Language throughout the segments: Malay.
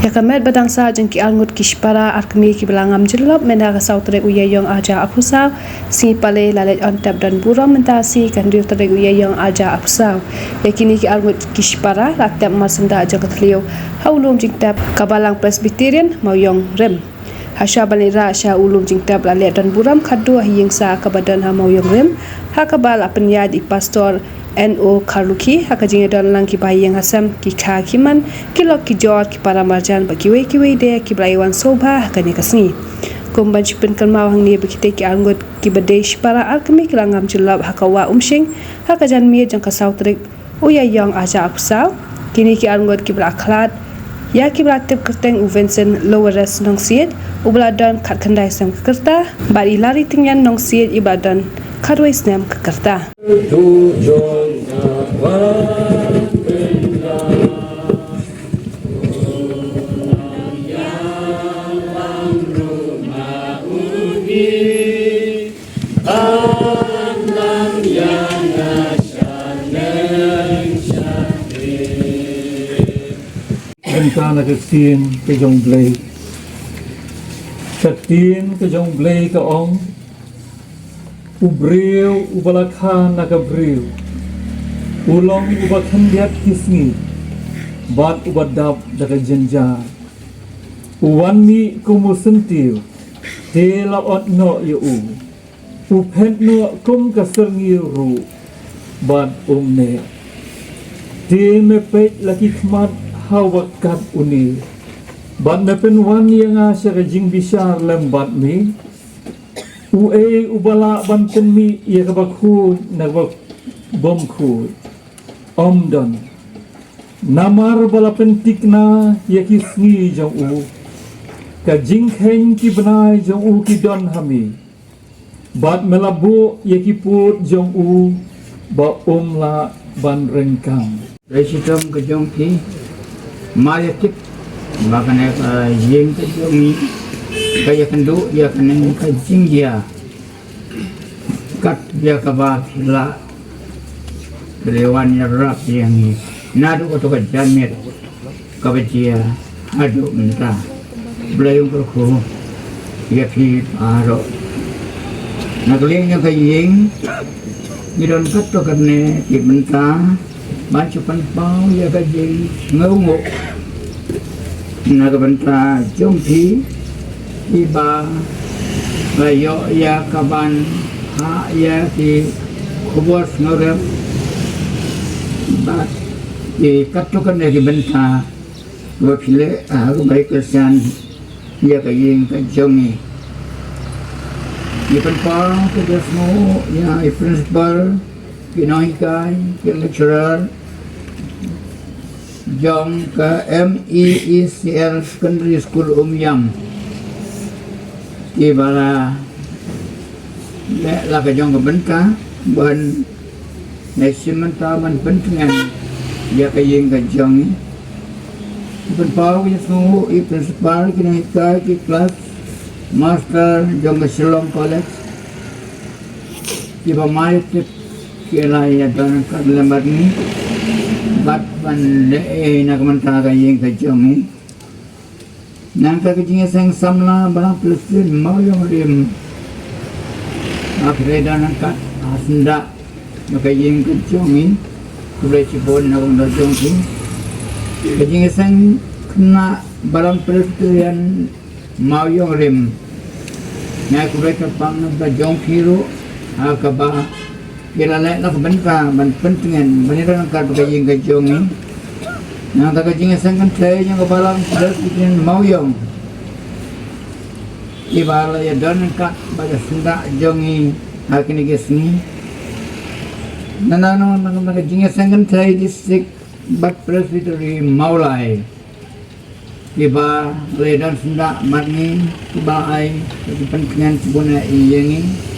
Dakamet badangsa jengki alngut kishpara arkmi ki belangam jelop mendaga sautre uyayong aja apusau si pale lalet ontap dan buram mentasi kandir tere uyayong aja apusau yakini ki alngut kishpara laktap masenda aja katlio haulum jingtap kabalang presbyterian mauyong rem Hasya balira asya ulum jingtap lalet dan buram kadu hiyengsa kabadan ha mauyong rem hakabal apenyad i pastor NO Karuki hakajinge don lang ki bayang hasam ki kha kiman kilok ki jor ki para marjan ba kiwe de ki blaiwan sobha hakani kasni komban chipen kalma hang ni bekite ki angot ki badesh para alkemi kilangam julab hakawa umshing hakajan mi jang ka sautrik uya yang aja apsau kini ki angot ki braklat ya ki bratip kerteng uvensen loweres nong siet ubladan khat khandai sam kerta bari lari tingyan nong siet ibadan kadwai snam kerta Kana ke tin ke jong blai ke tin ke jong blai ke ong ubreu ubalakhan na ka breu ulong ubakhan diat kisni bat ubadap daga jenja uwan mi kumusentiu tela otno yu uphet no kum ka serngil ru bat umne te me pet laki khmat hawakat uni bat me pen wan yang asya jing bisar lem bat mi ubala ban pen mi ya ka bakhu na bak bom khu omdon namar bala pen tikna ya ki sngi jong ka jing khen ki banai jong ki don hami bat melabu ya ki put jong ba la ban rengkang Resitom ke jong ki Maya tip makanya jeng ke jongi kaya kendu dia kena kajing dia kat dia kabah hila belewan rap yang ni nadu atau kajamet kabacia adu minta belayung kerku dia pi aro nagling yang kajing nidon kat tu kene di minta baca panpau ya kajing ngau nagabanta jompi iba layo ya kaban ha ya ki kubos ngorem bat di katukan dari benta gua pilih aku baik kesan ya kajing kajongi di panpau kerja semua ya principal kinohikai lecturer jong ke MEECL Secondary School Yam di bala la ka jong ke benta ban nasimenta ban pentingan ya ka yeng ka jong ban pau ya semua i principal kini ka ki kelas master jong ke Shillong College di bawah kila ya dan ka lembar ni bat ban le na kamanta ka yeng ka jongi nang ka jinga sang samla bala plus mau yang rim akhire dan ka asnda ka yeng ka jongi kule cibon na kong jongi ka jinga sang kena balang plus yang mau yang rim na kule ka pang na jongi ro akaba kira lek nak benta ban pentingan banira nak ka jing ka jongi na ta ka jing sang kan tei yang balang terus bikin mauyong ibala ya don ka pada senda jongi hakini gesni nana ka jing sang kan tei district bat presbytery maulai iba le don senda marni iba ai pentingan sebuna iyengi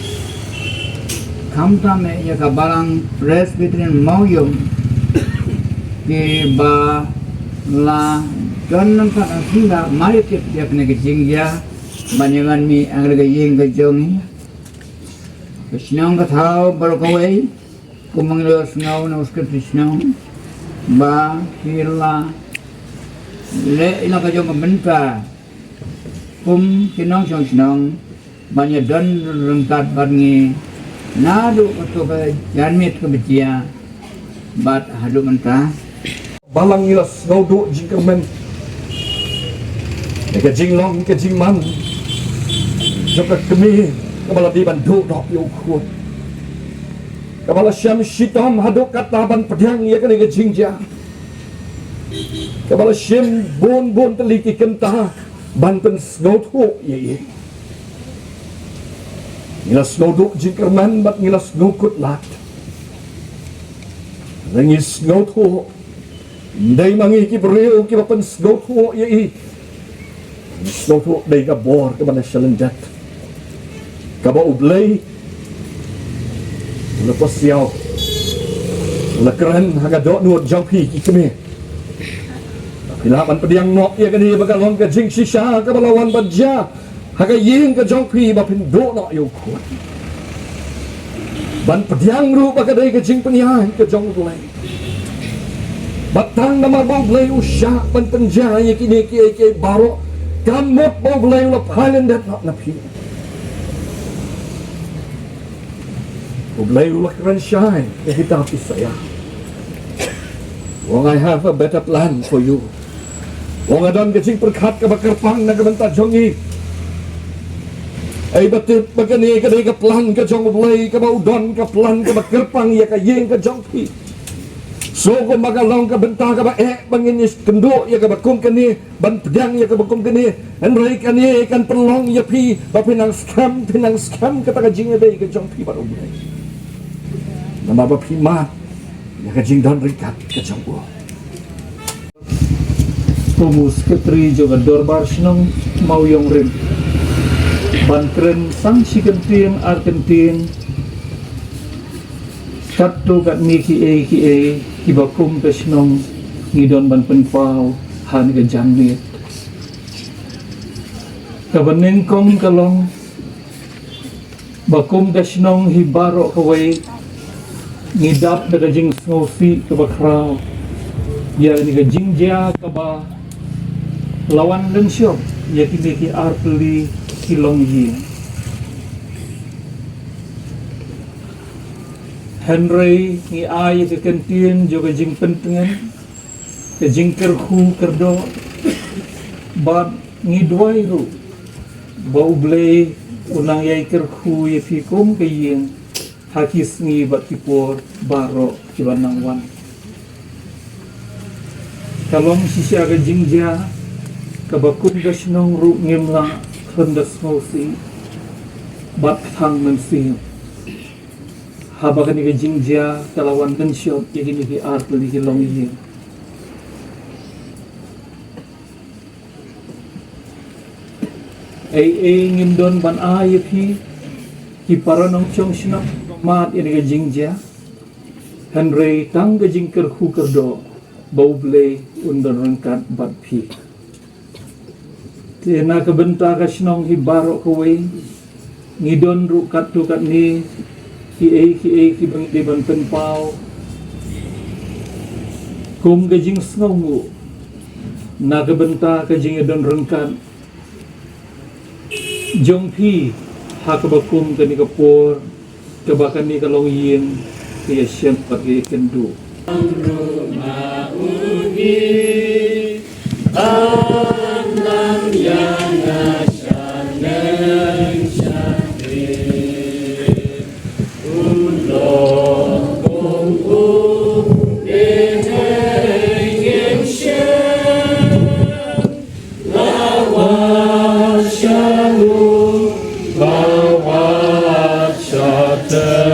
kamta me ya kabalang presbyterian mauyong ke ba la don ka asinda mari tip dia kena kecing ya banyangan mi angga yeng ka jongi Krishnang ka thao barkawai kumanglo snow na uska Krishnang ba kirla le ila ka jong benta kum kinong song banyak don rengkat barngi nadu atau ke janmit ke becia bat hadu mentah balang ngilas ngaudu jingkermen ke jinglong ke jingman joka kemi kepala di bandu dok yo khut kepala syam shitam hadu kata ban pedang ya ke jingja kepala syam bon teliki kentah banten ngaudu ye ngilas ngaudu jingkermen bat ngilas ngukut lat nangis ngaudu Dai mangi ki beriu ki bapan sgotho ye i sgotho dai ka bor ka bana shalendat ka ba ublay la pasiaw la kran haga do nu jampi ki keme pilapan pediang nok ye kani bagalong ka jing shisha ka balawan badja haga ying ka jampi ba pin do no yo ko ban pediang ru ba ka dai ka jing peniai ka jong ublay batang nama boglay usya pentenjaya kini ki baro kamot boglay la palen dat na pi boglay la kran shine kita pisaya wong I have a better plan for you wong adon kecing perkat ka bakerpang na kabanta jongi ay batit bagani ka dai ka plan ka jong boglay ka baudon ka plan ka bakerpang ya ka yeng ka jong pi so ko magalong ka benta ka ba banginis kendo ya ka bakum kani ban pedang ya ka bakum kani an rai kani kan perlong ya pi ba pinang scam ka ta jing dai ka jong pi ba ro dai nama ba pi ma ya ka jing don rikat ka jong bo tumus ketri juga dorbar senong mau yong rim ban kren sang sikentin arkentin satu kat ni ki bakum kesnong ngidon ban penpau han ke jamnit kabeneng kong kalong bakum kesnong hibaro kawai ngidap daga jing ngosi ke bakrau ya ni ke jingja ke ba lawan den syok ya ki arpeli kilong yi Henry ni ay ke kantin juga jing pentengan ke jing kerhu kerdo bab ni dwai ru bau blay unang yai kerhu ye fikum ke yin hakis ni bat tipor baro kibanang wan kalong sisi aga jingja ke bakum gasnong ru ngimla hendas ngosi bat thang mensi habakan ni jingja kalawan tensyot yang ini ki art li hilong yi ai ngindon ban aypi ki paranong chong sinap mat ini ke jingja Henry tang ke jingker hu kerdo bau blay undon rengkat bat pi tena kebenta ka sinong hi barok kowe ngidon rukat tukat ni ki bang di ban penpau kum gajing snongu na kebenta kajing don rengkan jongpi hakabakum kani kapor kebakan ni kalong yin ki syam pagi kendu anam yang nasyane Bawa syata